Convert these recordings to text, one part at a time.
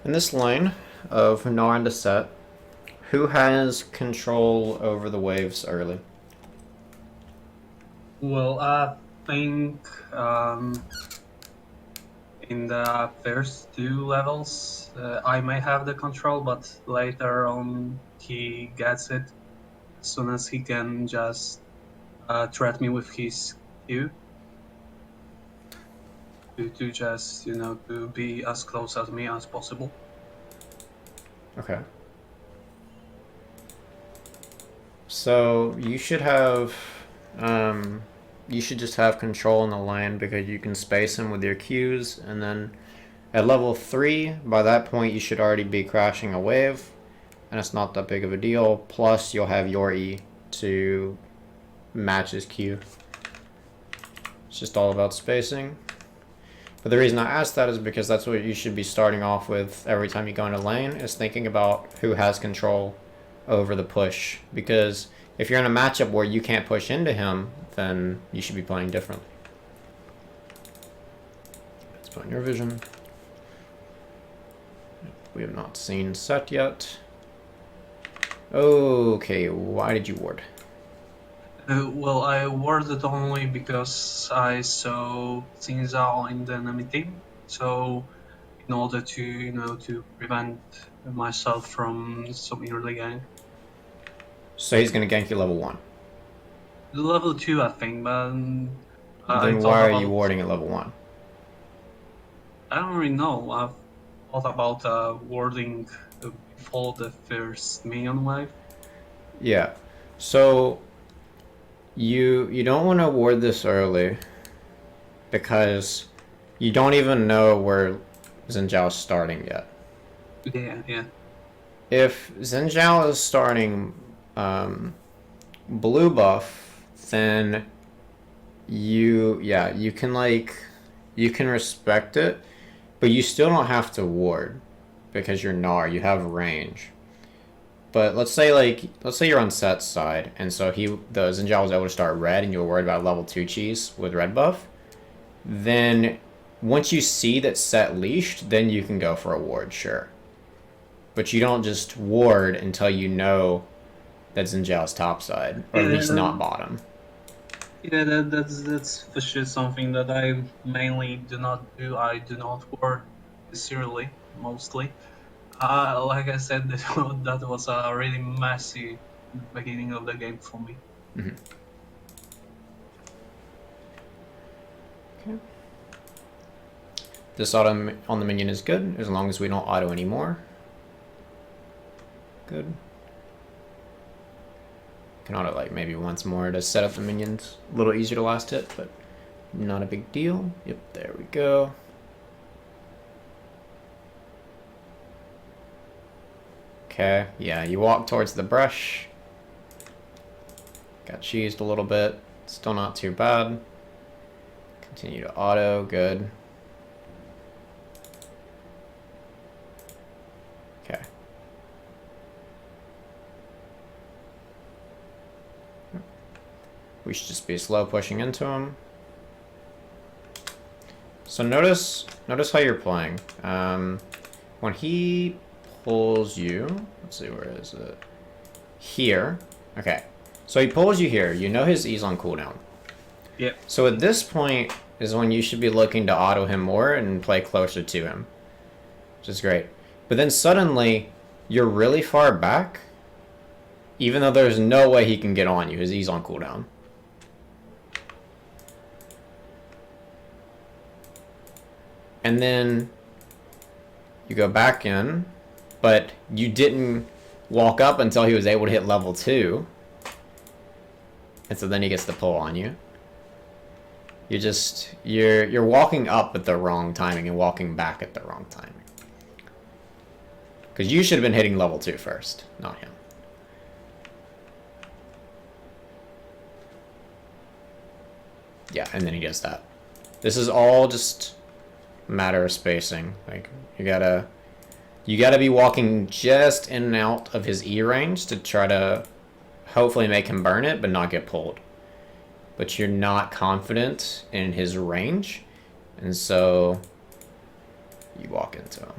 In this line of Gnar and Set, who has control over the waves early? Well, I think in the first two levels, I may have the control, but later on he gets it as soon as he can just threat me with his Q to just, to be as close as me as possible. Okay. So you should have, you should just have control in the lane because you can space him with your Qs, and then at level 3, by that point you should already be crashing a wave, and it's not that big of a deal. Plus you'll have your E to match his Q. It's just all about spacing. But the reason I asked that is because that's what you should be starting off with every time you go into lane, is thinking about who has control over the push. Because if you're in a matchup where you can't push into him, then you should be playing differently. Let's put in your vision. We have not seen Set yet. Okay, why did you ward? Well, I warded only because I saw Xin Zhao in the enemy team. So, in order to, to prevent myself from some early gank. So he's going to gank you level 1. Level 2, I think, but I Then thought why are you about. warding at level 1? I don't really know. I've thought about warding before the first minion wave. Yeah. So you don't want to ward this early because you don't even know where Xin Zhao is starting yet. Yeah, yeah. If Xin Zhao is starting blue buff, then you can you can respect it, but you still don't have to ward because you're Gnar, you have range. But let's say you're on Set's side, and so the Xin Zhao was able to start red, and you were worried about level 2 cheese with red buff. Then once you see that Set leashed, then you can go for a ward, sure. But you don't just ward until you know that Xin Zhao's top side, or at Yeah, least not bottom. yeah, that's for sure something that I mainly do not do. I do not ward serially, mostly. Like I said, that was a really messy beginning of the game for me. Mm-hmm. Okay. This auto on the minion is good, as long as we don't auto anymore. Good. Can auto like maybe once more to set up the minions. A little easier to last hit, but not a big deal. Yep, there we go. Okay, yeah, you walk towards the brush. Got cheesed a little bit. Still not too bad. Continue to auto, good. Okay. We should just be slow pushing into him. So notice how you're playing. When he pulls you, let's see, where is it? Here. Okay. So he pulls you here. You know his E's on cooldown. Yep. So at this point is when you should be looking to auto him more and play closer to him, which is great. But then suddenly you're really far back, even though there's no way he can get on you. His E's on cooldown. And then you go back in, but you didn't walk up until he was able to hit level 2. And so then he gets the pull on you. You're walking up at the wrong timing and walking back at the wrong timing. Because you should have been hitting level 2 first, not him. Yeah, and then he does that. This is all just a matter of spacing. Like you gotta be walking just in and out of his E range to try to hopefully make him burn it, but not get pulled. But you're not confident in his range, and so you walk into him.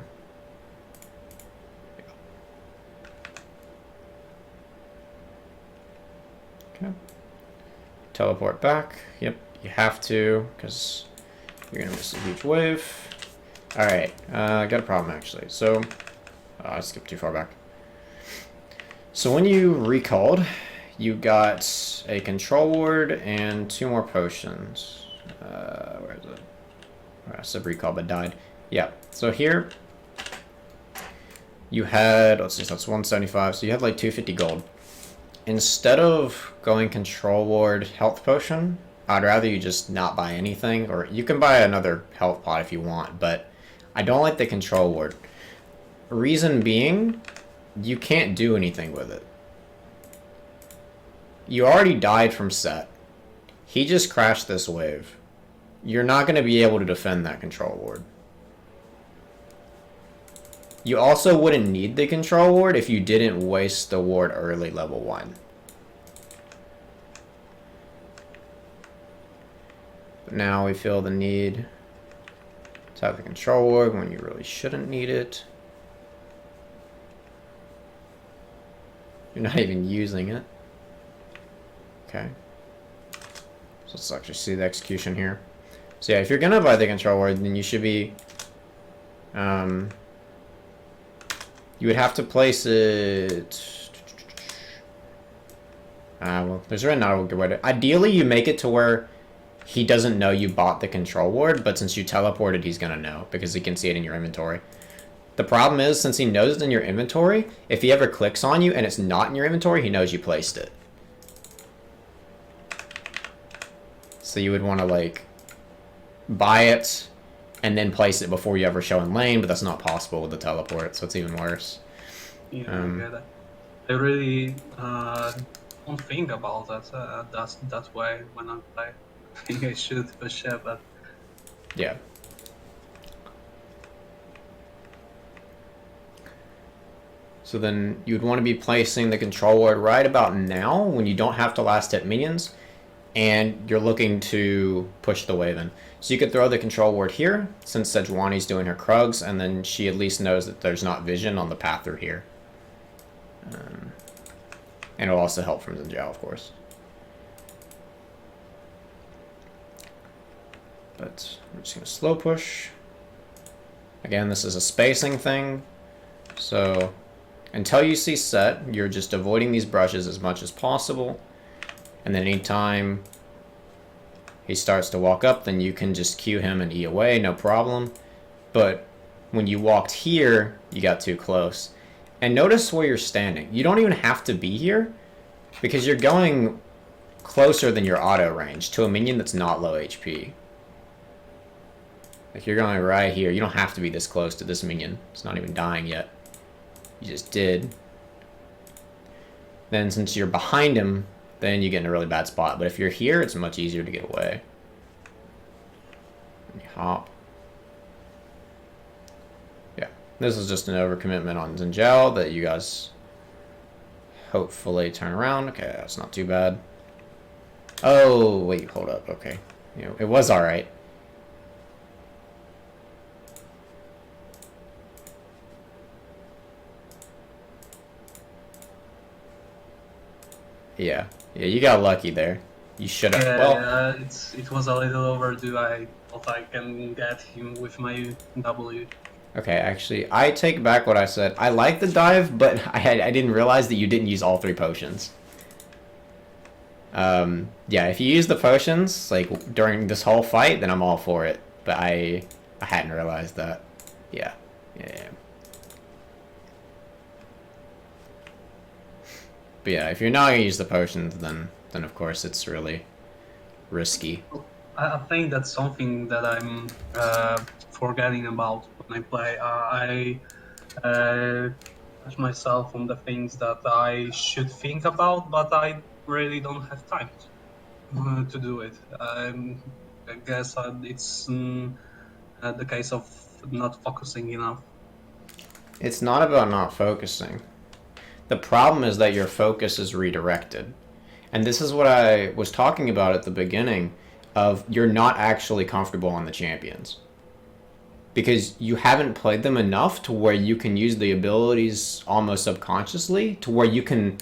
Okay. Teleport back. Yep, you have to, because you're gonna miss a huge wave. Alright, I got a problem actually. So, I skipped too far back. So when you recalled, you got a control ward and 2 more potions. Where is it? I said recall but died. Yeah, so here you had, let's see, that's 175, so you had like 250 gold. Instead of going control ward health potion, I'd rather you just not buy anything, or you can buy another health pot if you want, but I don't like the control ward. Reason being, you can't do anything with it. You already died from set. He just crashed this wave. You're not going to be able to defend that control ward. You also wouldn't need the control ward if you didn't waste the ward early level 1. But now we feel the need to have the control ward when you really shouldn't need it. You're not even using it. Okay. So let's actually see the execution here. So yeah, if you're gonna buy the control ward, then you should be you would have to place it. Well, there's really not a good way to. Ideally, you make it to where he doesn't know you bought the control ward, but since you teleported, he's gonna know because he can see it in your inventory. The problem is, since he knows it's in your inventory, if he ever clicks on you and it's not in your inventory, he knows you placed it. So you would want to, like, buy it and then place it before you ever show in lane, but that's not possible with the teleport, so it's even worse. Yeah, I get it. I really don't think about that that way when I play. I think I should for sure, but Yeah. So then you'd want to be placing the control ward right about now when you don't have to last hit minions and you're looking to push the wave in. So you could throw the control ward here since Sejuani's doing her Krugs, and then she at least knows that there's not vision on the path through here. And it'll also help from Zinjao, of course. But we're just going to slow push. Again, this is a spacing thing. So until you see set, you're just avoiding these brushes as much as possible. And then anytime he starts to walk up, then you can just cue him and E away, no problem. But when you walked here, you got too close. And notice where you're standing. You don't even have to be here because you're going closer than your auto range to a minion that's not low HP. Like, you're going right here. You don't have to be this close to this minion. It's not even dying yet. You just did. Then since you're behind him, then you get in a really bad spot. But if you're here, it's much easier to get away. And you hop. Yeah. This is just an overcommitment on Zinjao that you guys hopefully turn around. Okay, that's not too bad. Oh, wait, hold up. Okay. You know, it was alright. Yeah, you got lucky there. You should have. yeah, Well, it was a little overdue. I thought I can get him with my W. okay, actually, I take back what I said. I like the dive, but I didn't realize that you didn't use all 3 potions. Yeah, if you use the potions like during this whole fight, then I'm all for it. But I hadn't realized that. Yeah. But yeah, if you're not gonna use the potions, then of course it's really risky. I think that's something that I'm forgetting about when I play. I touch myself on the things that I should think about, but I really don't have time to do it. I guess it's the case of not focusing enough. It's not about not focusing. The problem is that your focus is redirected. And this is what I was talking about at the beginning of you're not actually comfortable on the champions. Because you haven't played them enough to where you can use the abilities almost subconsciously to where you can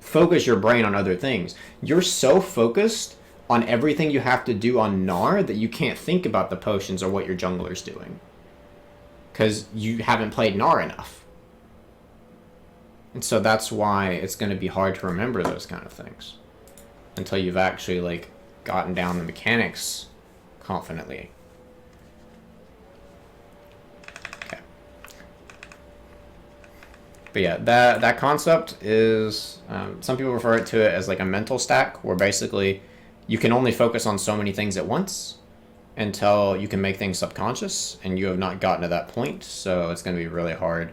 focus your brain on other things. You're so focused on everything you have to do on Gnar that you can't think about the potions or what your jungler's doing. Because you haven't played Gnar enough. And so that's why it's going to be hard to remember those kind of things. Until you've actually, like, gotten down the mechanics confidently. Okay. But yeah, that concept is, some people refer to it as like a mental stack, where basically you can only focus on so many things at once until you can make things subconscious, and you have not gotten to that point, so it's going to be really hard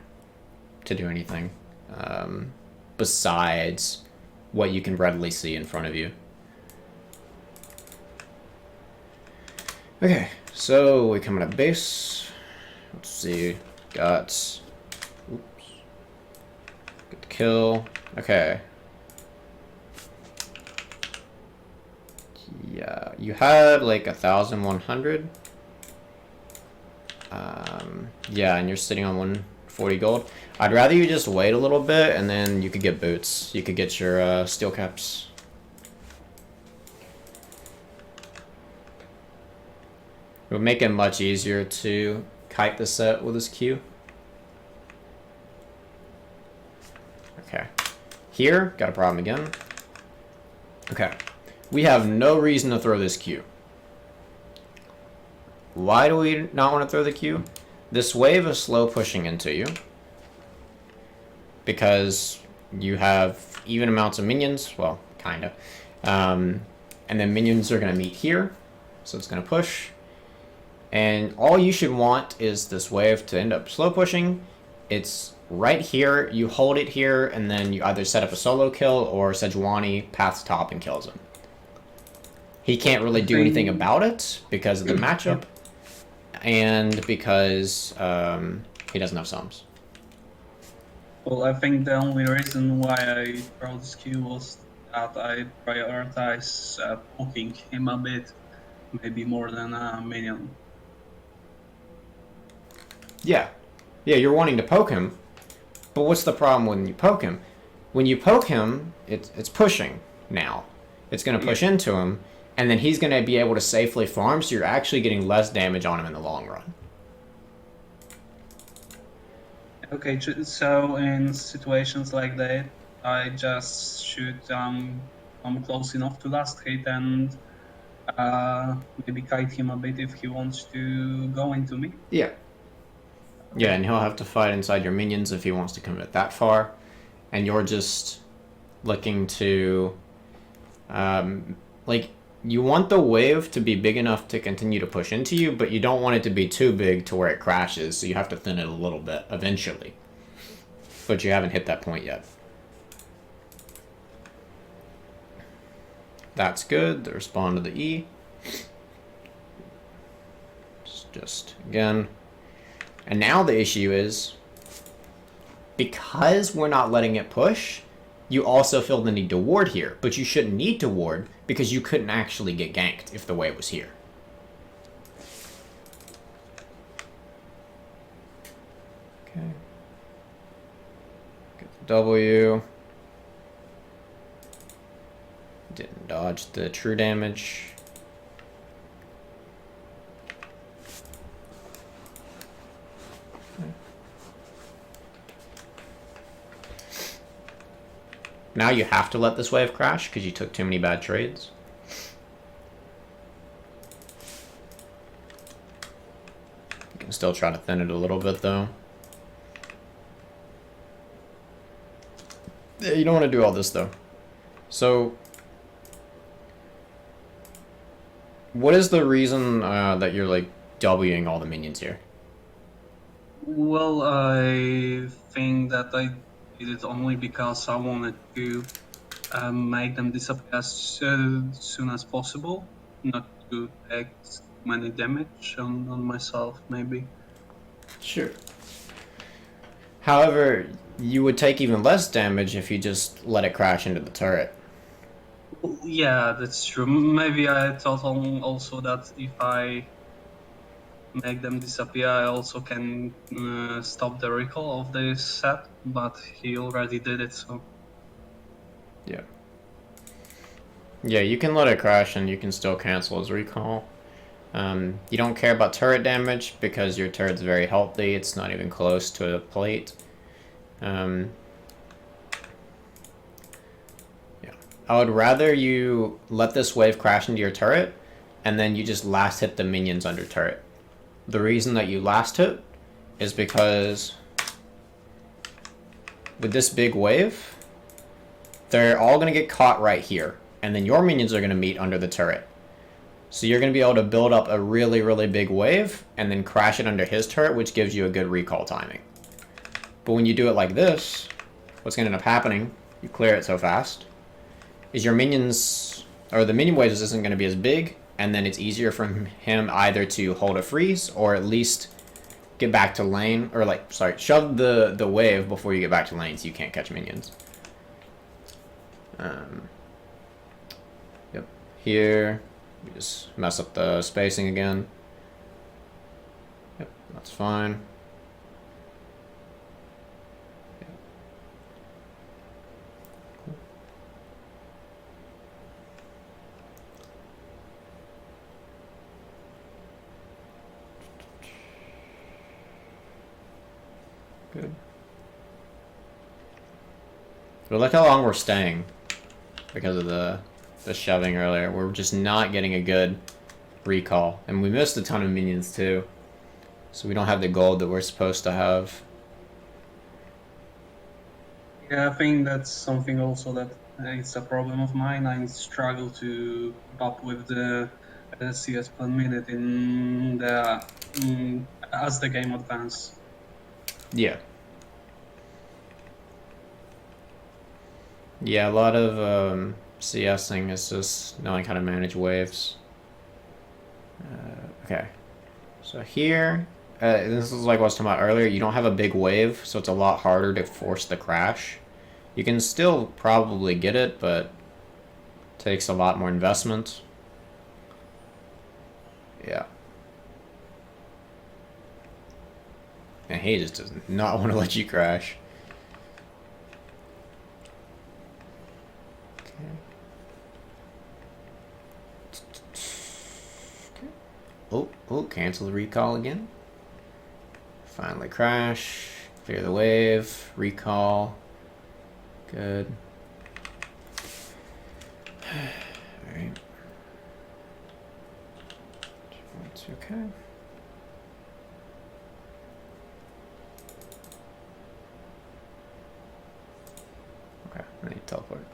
to do anything besides what you can readily see in front of you. Okay, so we coming up base. Let's see, got, oops, get the kill. Okay. Yeah, you had like 1,100. Yeah, and you're sitting on 140 gold. I'd rather you just wait a little bit, and then you could get boots. You could get your steel caps. It would make it much easier to kite the set with this Q. Okay. Here, got a problem again. Okay. We have no reason to throw this Q. Why do we not want to throw the Q? This wave is slow pushing into you, because you have even amounts of minions. Well, kind of. And then minions are going to meet here, so it's going to push. And all you should want is this wave to end up slow pushing. It's right here. You hold it here, and then you either set up a solo kill or Sejuani paths top and kills him. He can't really do anything about it because of the matchup, and because he doesn't have sums. Well, I think the only reason why I throw this Q was that I prioritize poking him a bit, maybe more than a minion. Yeah, you're wanting to poke him, but what's the problem when you poke him? When you poke him, it's pushing now. It's going to push into him, and then he's going to be able to safely farm, so you're actually getting less damage on him in the long run. Okay, so in situations like that, I just should come close enough to last hit and maybe kite him a bit if he wants to go into me. Yeah. Yeah, and he'll have to fight inside your minions if he wants to commit that far. And you're just looking to, like, you want the wave to be big enough to continue to push into you, but you don't want it to be too big to where it crashes, so you have to thin it a little bit eventually. But you haven't hit that point yet. That's good. They respond to the E. It's just, again. And now the issue is, because we're not letting it push, you also feel the need to ward here. But you shouldn't need to ward, because you couldn't actually get ganked if the wave was here. Okay. Get the W. Didn't dodge the true damage. Now you have to let this wave crash because you took too many bad trades. You can still try to thin it a little bit though. Yeah, you don't want to do all this though. So, what is the reason that you're like Wing all the minions here? Well, I think that I did it only because I wanted to make them disappear as soon as possible, not to take many damage on myself, maybe. Sure. However, you would take even less damage if you just let it crash into the turret. Yeah, that's true. Maybe I thought also that if I make them disappear, I also can stop the recall of this set, but he already did it, so... Yeah. Yeah, you can let it crash and you can still cancel his recall. You don't care about turret damage because your turret's very healthy. It's not even close to a plate. Yeah. I would rather you let this wave crash into your turret and then you just last hit the minions under turret. The reason that you last hit is because with this big wave, they're all going to get caught right here. And then your minions are going to meet under the turret. So you're going to be able to build up a really, really big wave and then crash it under his turret, which gives you a good recall timing. But when you do it like this, what's going to end up happening, you clear it so fast, is your minions, or the minion waves isn't going to be as big, and then it's easier for him either to hold a freeze or at least get back to lane, or like, sorry, shove the wave before you get back to lane so you can't catch minions. Yep. Here, we just mess up the spacing again. Yep, that's fine. Yep. Cool. Good. But look how long we're staying because of the shoving earlier. We're just not getting a good recall. And we missed a ton of minions too. So we don't have the gold that we're supposed to have. Yeah, I think that's something also that it's a problem of mine. I struggle to keep up with the CS per minute in the as the game advances. Yeah. Yeah, a lot of CSing is just knowing how to manage waves. Okay. So here, this is like what I was talking about earlier. You don't have a big wave, so it's a lot harder to force the crash. You can still probably get it, but it takes a lot more investment. Yeah. And he just does not want to let you crash. Oh, cancel the recall again. Finally crash. Clear the wave. Recall. Good. Alright. It's okay. Okay, I need to teleport.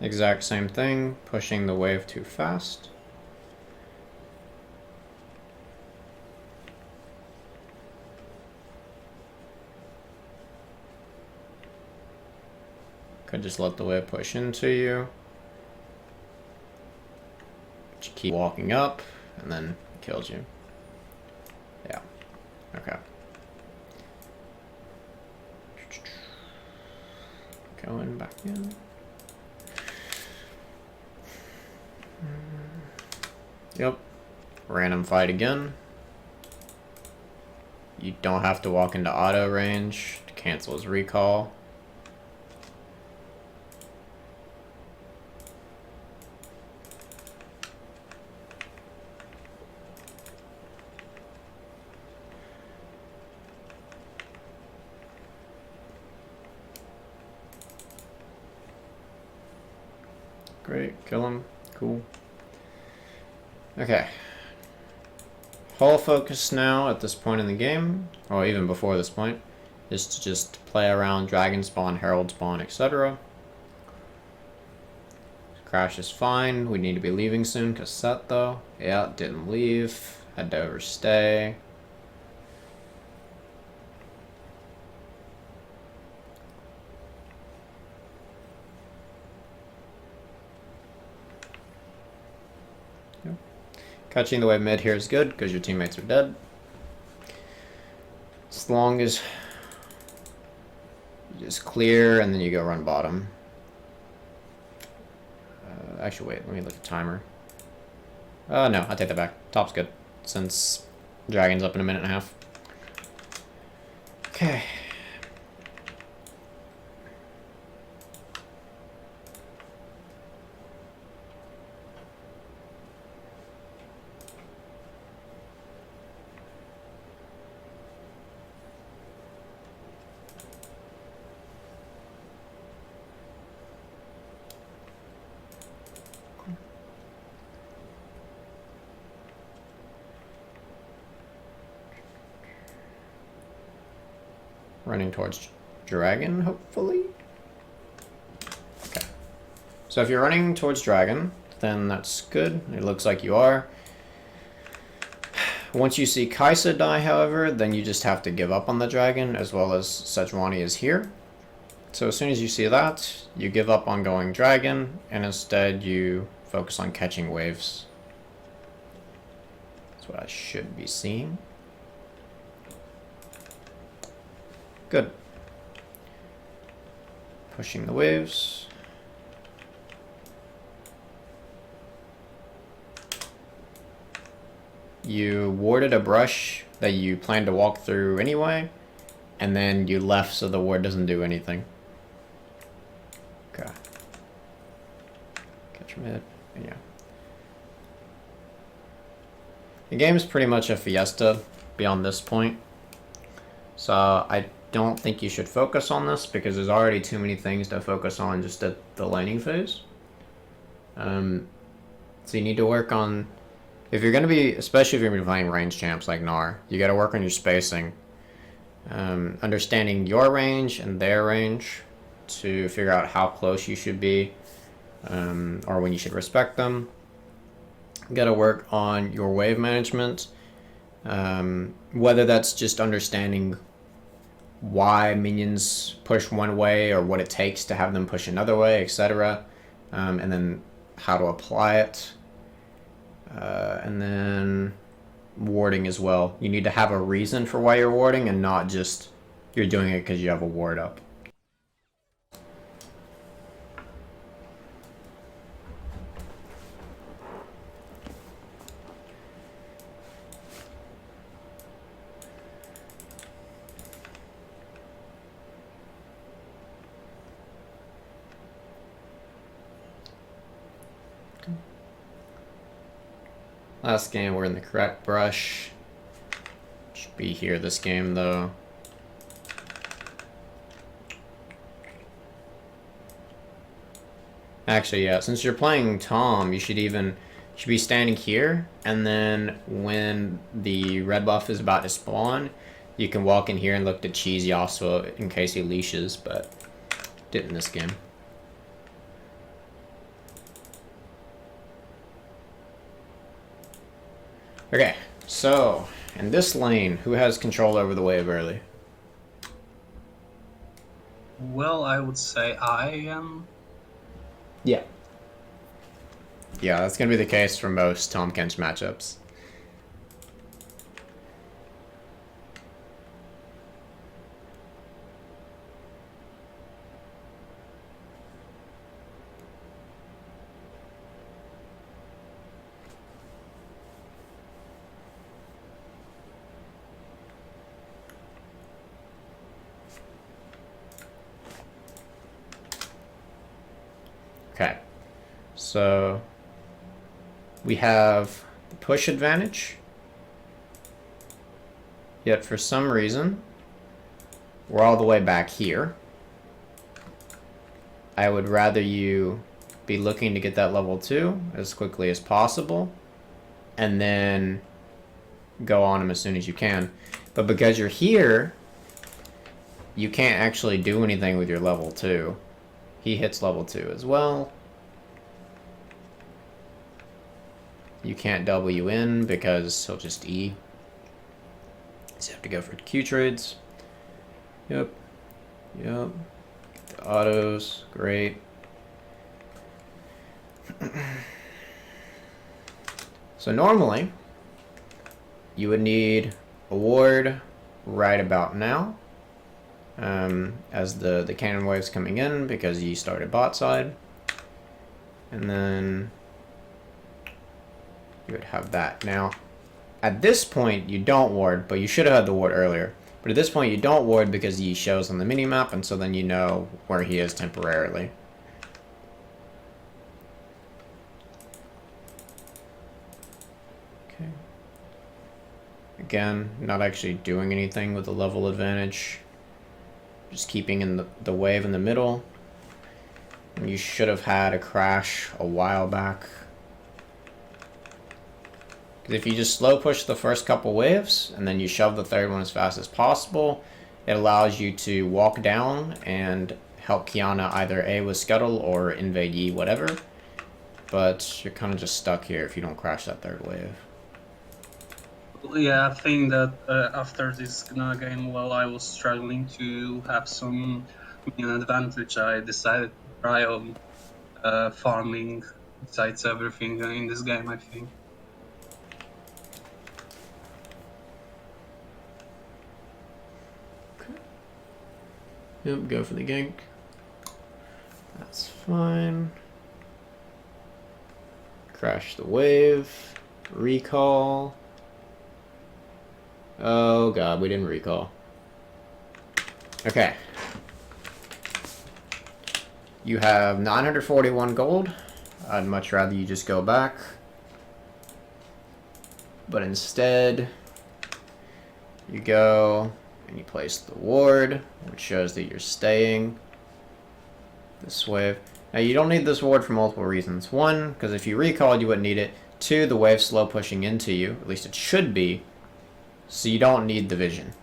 Exact same thing, pushing the wave too fast. Could just let the wave push into you. But you keep walking up, and then it kills you. Yeah. Okay. Going back in. Yep. Random fight again. You don't have to walk into auto range to cancel his recall. Great, kill him. Cool. Okay. Whole focus now at this point in the game, or even before this point, is to just play around Dragon Spawn, Herald Spawn, etc. Crash is fine. We need to be leaving soon because set though. Yeah, didn't leave. Had to overstay. Catching the wave mid here is good because your teammates are dead. As long as you just clear and then you go run bottom. Actually, wait, let me look at the timer. No, I take that back. Top's good, since Dragon's up in a minute and a half. Okay. Running towards Dragon, hopefully. Okay. So if you're running towards Dragon, then that's good. It looks like you are. Once you see Kaisa die, however, then you just have to give up on the Dragon, as well as Sejuani is here. So as soon as you see that, you give up on going Dragon, and instead you focus on catching waves. That's what I should be seeing. Good. Pushing the waves. You warded a brush that you planned to walk through anyway, and then you left so the ward doesn't do anything. Okay. Catch mid. Yeah. The game is pretty much a fiesta beyond this point. So I don't think you should focus on this because there's already too many things to focus on just at the laning phase. So you need to work on, if you're going to be, especially if you're going to be playing range champs like Gnar, you got to work on your spacing. Understanding your range and their range to figure out how close you should be, or when you should respect them. You got to work on your wave management, whether that's just understanding why minions push one way or what it takes to have them push another way, etc. And then how to apply it. And then warding as well. You need to have a reason for why you're warding and not just you're doing it because you have a ward up. Last game, we're in the correct brush. Should be here this game, though. Actually, yeah, since you're playing Tom, you should be standing here, and then when the red buff is about to spawn, you can walk in here and look to cheese Yasuo in case he leashes, but didn't in this game. Okay, so in this lane, who has control over the wave early? Well, I would say I am. Yeah. Yeah, that's going to be the case for most Tahm Kench matchups. Okay, so we have the push advantage, yet for some reason, we're all the way back here. I would rather you be looking to get that level 2 as quickly as possible, and then go on him as soon as you can. But because you're here, you can't actually do anything with your level 2. He hits level 2 as well. You can't W in because he'll just E. So you have to go for Q trades. Yep. Yep. Get the autos. Great. So normally, you would need a ward right about now, as the cannon wave's coming in because you started bot side. And then you would have that. Now, at this point, you don't ward, but you should have had the ward earlier. But at this point, you don't ward because he shows on the minimap, and so then you know where he is temporarily. Okay. Again, not actually doing anything with the level advantage. Just keeping in the wave in the middle. And you should have had a crash a while back. Because if you just slow push the first couple waves, and then you shove the third one as fast as possible, it allows you to walk down and help Kiana either A with Scuttle or invade Yi, whatever. But you're kind of just stuck here if you don't crash that third wave. Yeah, I think that after this Gnar game, while I was struggling to have some minion advantage, I decided to try on farming besides everything in this game, I think. Yep, go for the gank. That's fine. Crash the wave. Recall. Oh god, we didn't recall. Okay. You have 941 gold. I'd much rather you just go back. But instead, you go and you place the ward, which shows that you're staying this wave. Now, you don't need this ward for multiple reasons. One, because if you recalled, you wouldn't need it. Two, the wave's slow pushing into you. At least it should be. So you don't need the vision.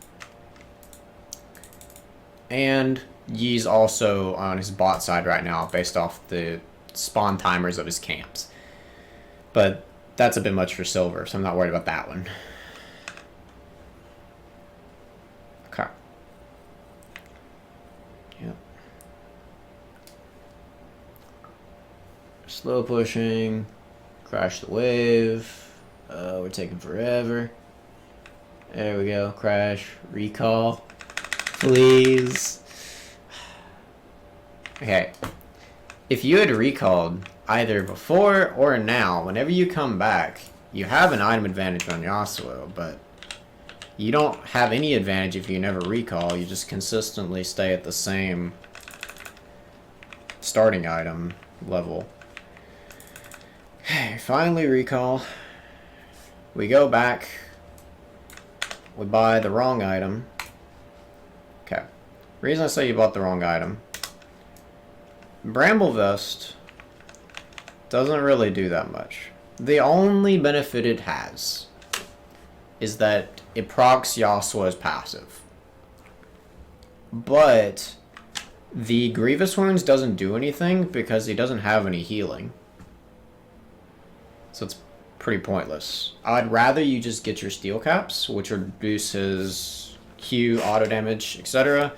And Yi's also on his bot side right now based off the spawn timers of his camps. But that's a bit much for silver, so I'm not worried about that one. Okay. Yep. Slow pushing. Crash the wave. We're taking forever. There we go. Crash. Recall. Please. Okay. If you had recalled either before or now, whenever you come back, you have an item advantage on Yasuo, but you don't have any advantage if you never recall. You just consistently stay at the same starting item level. Okay, finally recall. We go back. We buy the wrong item. Okay. Reason I say you bought the wrong item. Bramble Vest doesn't really do that much. The only benefit it has is that it procs Yasuo's passive. But the Grievous Wounds doesn't do anything because he doesn't have any healing. So it's pretty pointless. I'd rather you just get your Steel Caps, which reduces Q, auto damage, etc.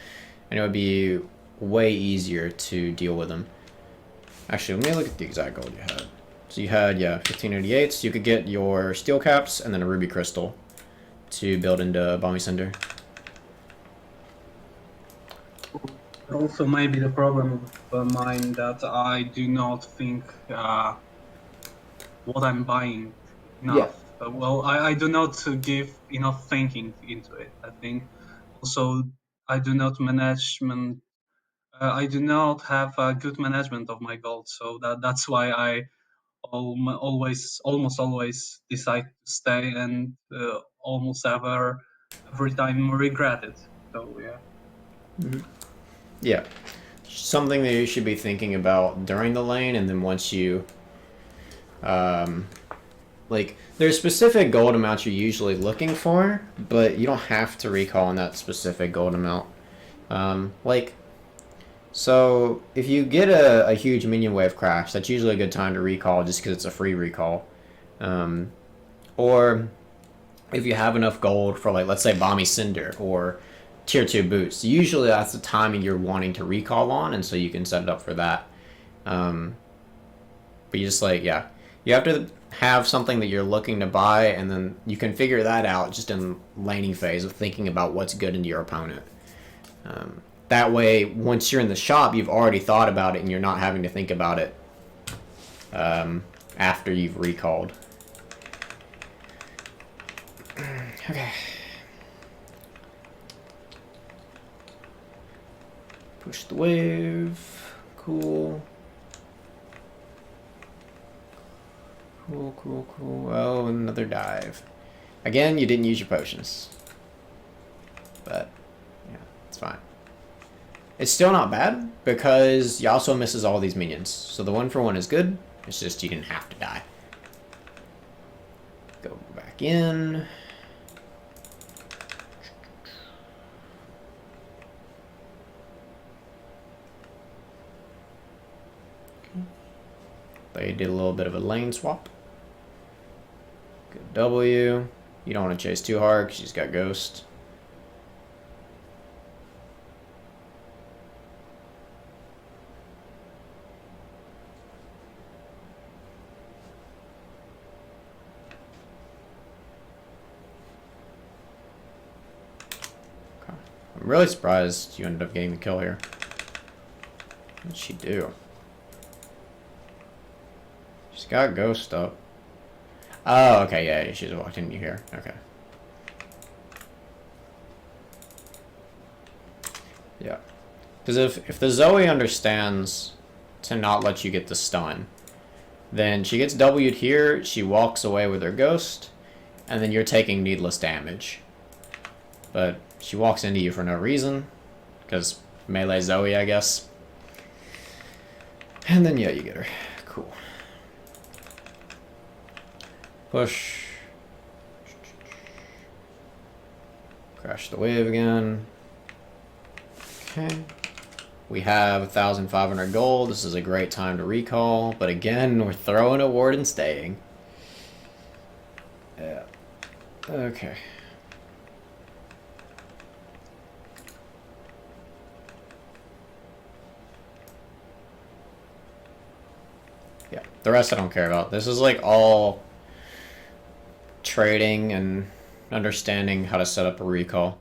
And it would be way easier to deal with them. Actually, let me look at the exact gold you had. So you had, yeah, 1588. So you could get your Steel Caps and then a Ruby Crystal to build into Balmy Cinder. Also, maybe the problem of mine that I do not think what I'm buying enough. Yeah. Well, I do not give enough thinking into it. I think also I do not management. I do not have a good management of my gold, so that's why I almost always decide to stay and almost every time regret it. So yeah. Mm-hmm. Yeah. Something that you should be thinking about during the lane, and then once you like, there's specific gold amounts you're usually looking for, but you don't have to recall on that specific gold amount. So if you get a huge minion wave crash, that's usually a good time to recall just because it's a free recall. Or if you have enough gold for, like, let's say Balmy Cinder or tier 2 boots, usually that's the timing you're wanting to recall on, and so you can set it up for that. But you just, like, yeah, you have to have something that you're looking to buy, and then you can figure that out just in laning phase of thinking about what's good into your opponent. That way, once you're in the shop, you've already thought about it, and you're not having to think about it after you've recalled. Okay. Push the wave. Cool. Cool. Oh, another dive. Again, you didn't use your potions. But, yeah, it's fine. It's still not bad, because Yasuo misses all these minions. So the 1-for-1 is good, it's just you didn't have to die. Go back in. They did a little bit of a lane swap. Good W. You don't want to chase too hard because she's got Ghost. Okay. I'm really surprised you ended up getting the kill here. What did she do? She's got Ghost up. Oh, okay, yeah, she's walked into here. Okay. Yeah. Because if the Zoe understands to not let you get the stun, then she gets W'd here, she walks away with her Ghost, and then you're taking needless damage. But she walks into you for no reason, because melee Zoe, I guess. And then, yeah, you get her. Cool. Push. Crash the wave again. Okay. We have 1,500 gold. This is a great time to recall. But again, we're throwing a ward and staying. Yeah. Okay. Yeah. The rest I don't care about. This is like all trading and understanding how to set up a recall.